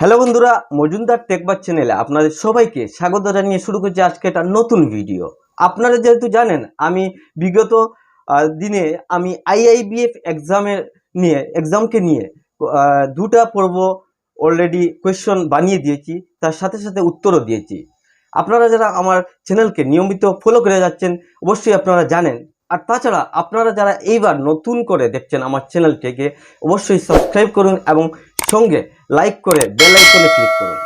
Hello বন্ধুরা, মজুমদার টেকবাজ চ্যানেলে আপনাদের সবাইকে স্বাগত জানিয়ে শুরু করছি আজকে একটা নতুন ভিডিও। আপনারা যেহেতু জানেন আমি বিগত দিনে আমি আইআইবিএফ এক্সামকে নিয়ে দুটা পর্ব অলরেডি কোয়েশ্চন বানিয়ে দিয়েছি, তার সাথে সাথে উত্তরও দিয়েছি। আপনারা যারা আমার চ্যানেলকে নিয়মিত ফলো করে যাচ্ছেন অবশ্যই আপনারা জানেন। আর তাছাড়া আপনারা যারা এইবার নতুন করে দেখছেন আমার চ্যানেলটিকে অবশ্যই সাবস্ক্রাইব করুন এবং সঙ্গে লাইক করে বেল আইকনে ক্লিক করুন।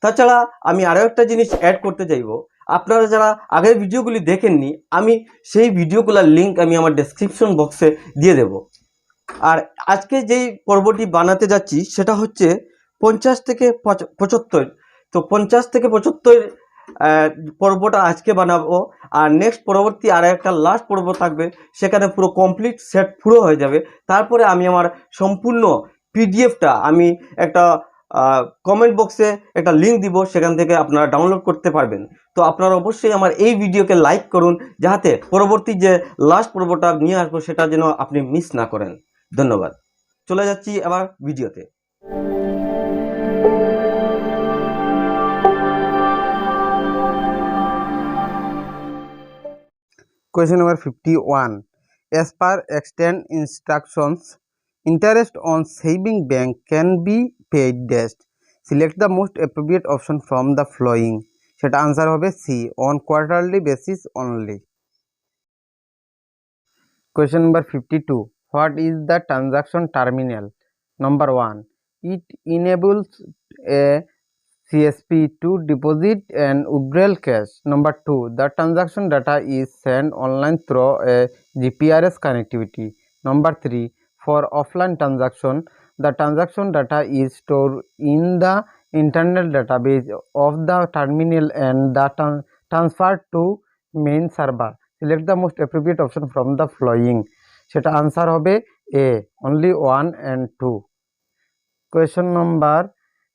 তাছাড়া আমি আরও একটা জিনিস অ্যাড করতে চাইব, আপনারা যারা আগের ভিডিওগুলি দেখেননি আমি সেই ভিডিওগুলোর লিঙ্ক আমি আমার ডেসক্রিপশন বক্সে দিয়ে দেব। আর আজকে যেই পর্বটি বানাতে যাচ্ছি সেটা হচ্ছে 50 থেকে 75। তো 50 থেকে 75 পর্বটা আজকে বানাবো। আর নেক্সট পরবর্তী আর একটা লাস্ট পর্ব থাকবে, সেখানে পুরো কমপ্লিট সেট পুরো হয়ে যাবে। তারপরে আমি আমার সম্পূর্ণ পিডিএফটা আমি একটা কমেন্ট বক্সে একটা লিঙ্ক দিব, সেখান থেকে আপনারা ডাউনলোড করতে পারবেন। তো আপনারা অবশ্যই আমার এই ভিডিওকে লাইক করুন, যাতে পরবর্তী যে লাস্ট পর্বটা নিয়ে আসবো সেটা যেন আপনি মিস না করেন। ধন্যবাদ। চলে যাচ্ছি আবার ভিডিওতে। Question number 51. As per extant instructions, interest on saving bank can be paid dash. Select the most appropriate option from the following. সেটা answer হবে C, on quarterly basis only. Question number 52. What is the transaction terminal? Number 1. It enables a CSP to deposit and withdraw cash. Number 2. The transaction data is sent online through a GPRS connectivity. Number 3. For offline transaction, the transaction data is stored in the internal database of the terminal and the transferred to main server. Select the most appropriate option from the following. সেটা answer হবে A, only 1 and 2. Question number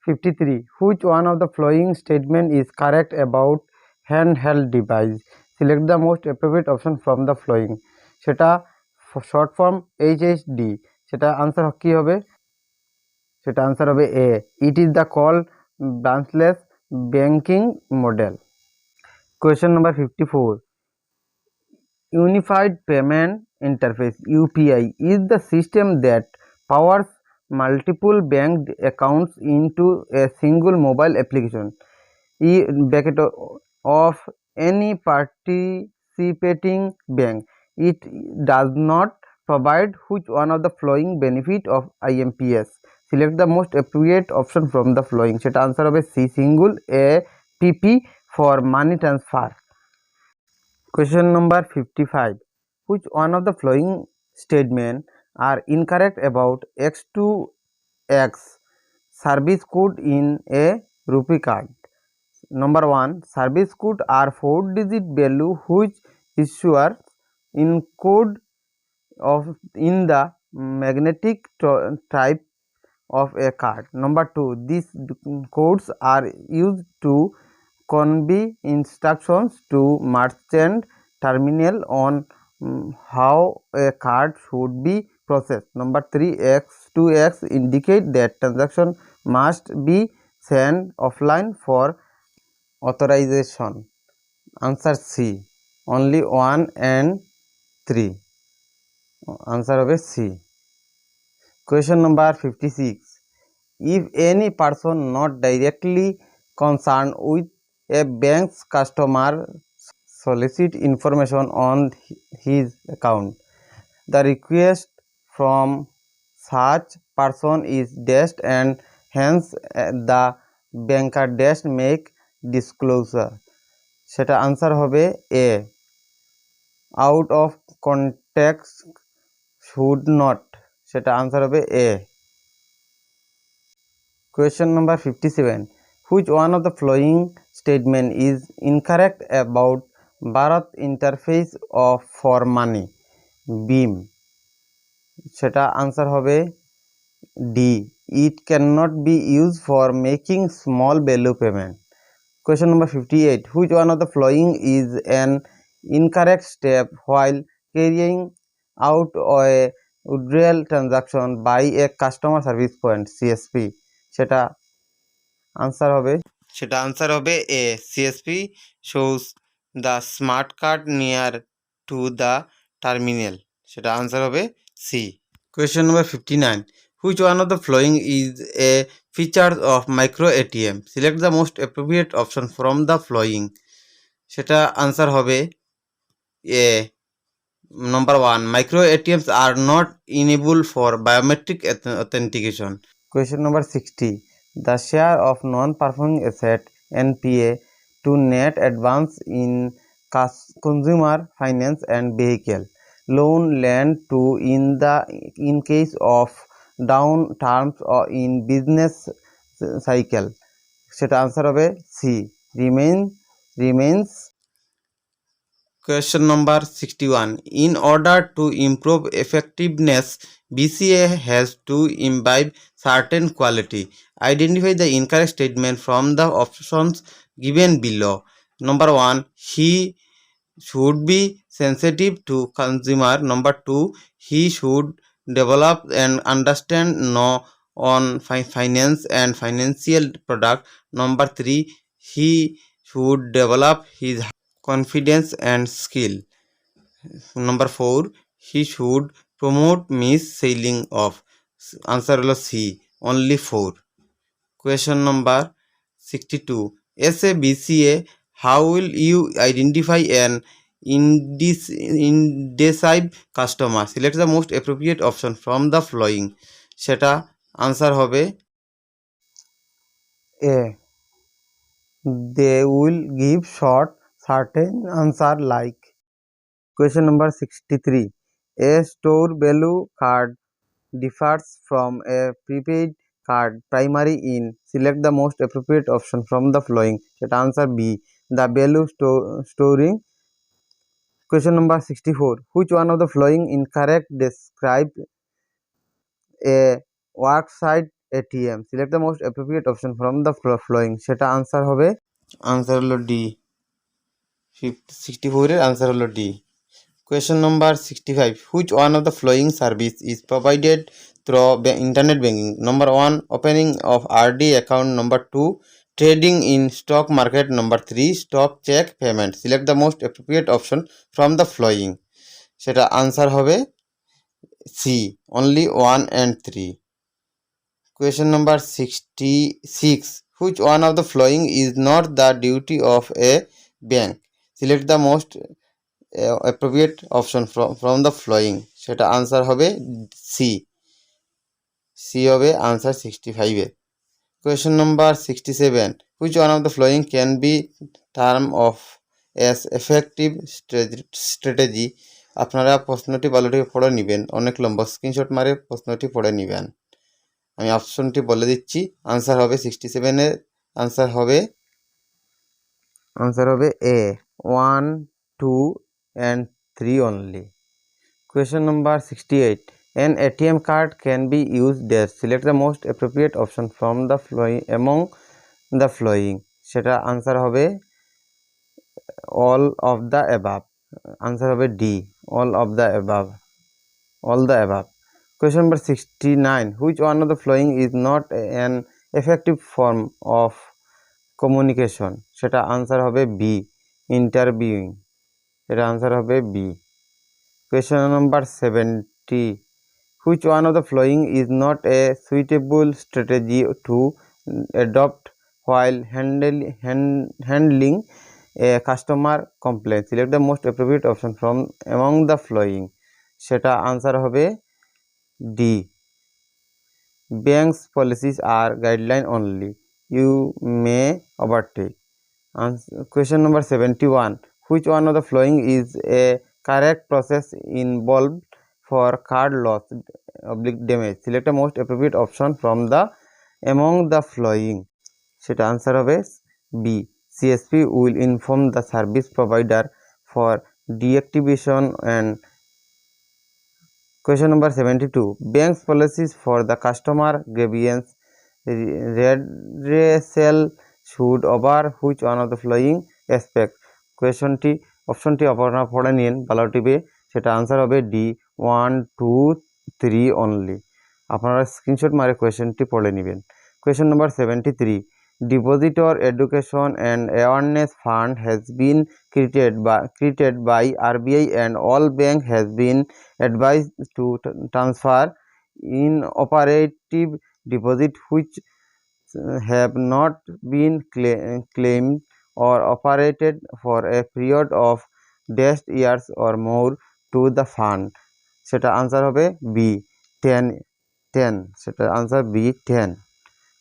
53. Which one of the following statement is correct about handheld device? Select the most appropriate option from the following. সেটা short form HHD. সেটা answer কি হবে? সেটা answer হবে A. It is the call branchless banking model. Question number 54. Unified Payment Interface (UPI) is the system that powers multiple bank accounts into a single mobile application of any participating bank. It does not provide which one of the following benefit of IMPS? Select the most appropriate option from the following. সেটা answer হবে C, single APP for money transfer. Question number 55. Which one of the following statements are incorrect about X2X service code in a rupee card? Number 1. Service code are 4-digit value which issuer encode in the magnetic type of a card. Number 2. These codes are used to convey instructions to merchant terminal on how a card should be processed. Number 3. X2X indicate that transaction must be sent offline for authorization. Answer C, only 1 and 3. Answer হবে C. Question number 56. If any person not directly concerned with a bank's customer solicit information on his account, the request from such person is dashed and hence the banker dash make disclosure. সেটা answer হবে A, out of context should not. সেটা answer হবে A. Question number 57. Which one of the following statement is incorrect about Bharat interface for money BIM? সেটা answer হবে D, it cannot be used for making small value payment. Question number 58. Which one of the following is an incorrect step while carrying out a withdrawal transaction by a customer service point CSP? সেটা answer হবে সেটা answer হবে A CSP shows the smart card near to the terminal, সেটা answer হবে C. Question number 59, which one of the following is a feature of micro ATM, select the most appropriate option from the following, সেটা answer হবে A number 1, micro ATMs are not enabled for biometric authentication. Question number 60. The share of non-performing asset (NPA) to net advance in consumer finance and vehicle loan lent to in case of down terms or in business cycle. সেটা answer হবে C remains. Question number 61. In order to improve effectiveness, BCA has to imbibe certain quality. Identify the incorrect statement from the options given below. Number 1. He should be sensitive to consumer. Number 2. He should develop and understand know on finance and financial product. Number 3. He should develop his confidence and skill. Number 4. He should promote mis-selling of. Answer হলো C, only 4. Question number 62. As a BCA, how will you identify an indecisive customer? Select the most appropriate option from the following. সেটা answer হবে A. They will give short certain answer like. Question number 63. A store value card differs from a prepaid card primary in. Select the most appropriate option from the following. সেটা answer B. The value storing. Question number 64. Which one of the following incorrect describe a worksite ATM? Select the most appropriate option from the following. সেটা answer হবে answer হলো D। 64 এর answer হলো D। Question number 65. Which one of the following service is provided through internet banking? Number 1. Opening of RD account. Number 2. Trading in stock market. Number 3. Stock check payment. Select the most appropriate option from the following. সেটা answer হবে C, only 1 and 3. Question number 66. Which one of the following is not the duty of a bank? Select the most appropriate option from the following. সেটা answer হবে C হবে answer 65 A. Question number 67. Which one of the following can be term of as effective strategy? আপনারা প্রশ্নটি ভালো করে পড়ে নেবেন, অনেক লম্বা, স্ক্রিনশট মারে প্রশ্নটি পড়ে নেবেন। আমি অপশনটি বলে দিচ্ছি। আনসার হবে 67 এর আনসার হবে A 1, 2 and 3 only. Question number 68. An ATM card can be used dash. Select the most appropriate option from the following among the following. সেটা আনসার হবে all of the above. Answer হবে D, all the above. Question number 69. Which one of the following is not an effective form of communication? সেটা answer হবে B, interviewing. এটা answer হবে B. Question number 70. Which one of the following is not a suitable strategy to adopt while handling a customer complaint? Select the most appropriate option from among the following. সেটা answer হবে D. Banks policies are guideline only. You may overtake. Question number 71. Which one of the following is a correct process involved for card loss / damage? Select the most appropriate option from the among the following. সেটা answer হবে B. CSP will inform the service provider for deactivation and. Question number 72. Bank's policies for the customer grievance redressal should over which one of the following aspect? অপশনটি আপনারা পড়ে নিন ভালো টিপে। সেটা answer হবে D 1, 2, 3 only. আপনারা স্ক্রিনশট মারে কোয়েশ্চনটি পড়ে নেবেন। Question number 73. Depositor Education and Awareness Fund has been created by RBI, and all bank has been advised to transfer inoperative deposit which have not been claimed or operated for a period of dash years or more to the fund. সেটা answer হবে B 10 সেটা answer B 10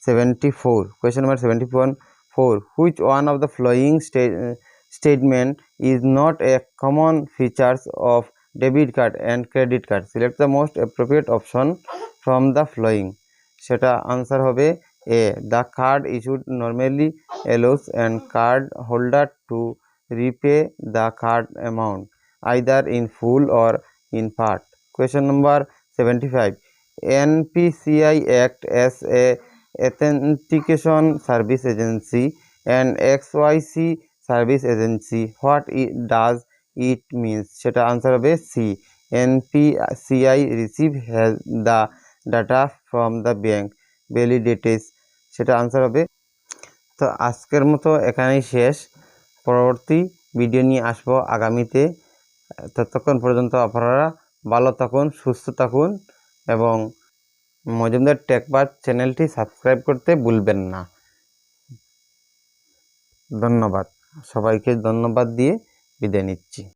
74 question number 74 which one of the following statement is not a common features of debit card and credit card? Select the most appropriate option from the following. সেটা answer হবে A. The card issued normally allows and card holder to repay the card amount either in full or in part. Question number 75. NPCI act as a authentication service agency and XYC service agency. What does it means? সেটা answer হবে C NPCI receive has the data from the bank validates. সেটা answer হবে। তো আজকের মতো এখানেই শেষ। পরবর্তী ভিডিও নিয়ে আসবো আগামীতে। ততক্ষণ পর্যন্ত আপনারা ভালো থাকুন, সুস্থ থাকুন এবং মজুমদার টেকবাজ চ্যানেলটি সাবস্ক্রাইব করতে ভুলবেন না। ধন্যবাদ, সবাইকে ধন্যবাদ দিয়ে বিদায় নিচ্ছি।